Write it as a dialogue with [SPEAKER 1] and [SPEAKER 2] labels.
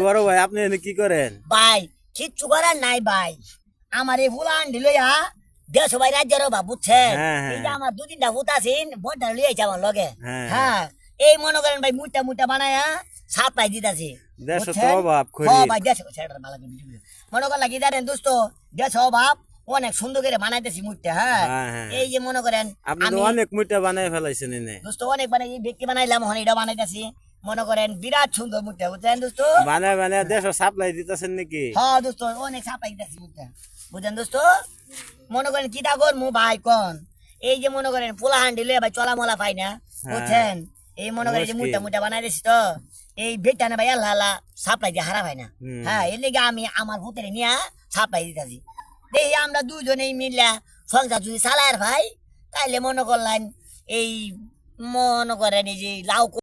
[SPEAKER 1] বড় ভাই আপনি কি করেন
[SPEAKER 2] ভাই কিচ্ছু করার নাই ভাই আমার এই ফুলান দিলইয়া দেশ ভাই রাজ্যের অভাব বুঝছেন এই যে আমার দু তিনটা ফুট আছেন বড়টা লিয়েছে আমার লগে হ্যাঁ এই মনে করেন ভাই মুটা মুটা বানায়া সাপ্লাই দিতেছি ভাই দেশ মনে করেন কি জানেন দোস্ত দেশ অভাব অনেক সুন্দর করে বানাইতেছি মুটটা হ্যাঁ এই যে মনে করেন
[SPEAKER 1] আপনি অনেক মুটা বানাই ফেলাইছেন
[SPEAKER 2] দোস্ত অনেক বানাই ব্যক্তি বানাইলাম হন এটা বানাইতেছি মনে করেন বিরাট সুন্দর মুটটা বুঝছেন দোস্ত
[SPEAKER 1] বানায় বানায় দেশ সাপ্লাই দিতেছেন নাকি
[SPEAKER 2] হ্যাঁ দোস্ত অনেক সাপ্লাই দিতেছি মুটটা বুঝছেন দোস্ত মনে করেন কি তা কর মু ভাই কোন এই যে মনে করেন পোলা হান্ডি লয়ে ভাই চলা মলা পাই না বুঝছেন এই মনে করেন যে মুটা মুটা বানাই দিছি তো এই বেটা না ভাই আল্লাহ সাপ্লাই দিয়ে হারা ভাই না হ্যাঁ এর লেগে আমি আমার ভূতের নিয়ে সাপ্লাই দিতেছি এই আমরা দুজনেই মিললা সংসার যদি চালায় ভাই তাইলে মনে করলেন এই মনে করেন এই যে লাউ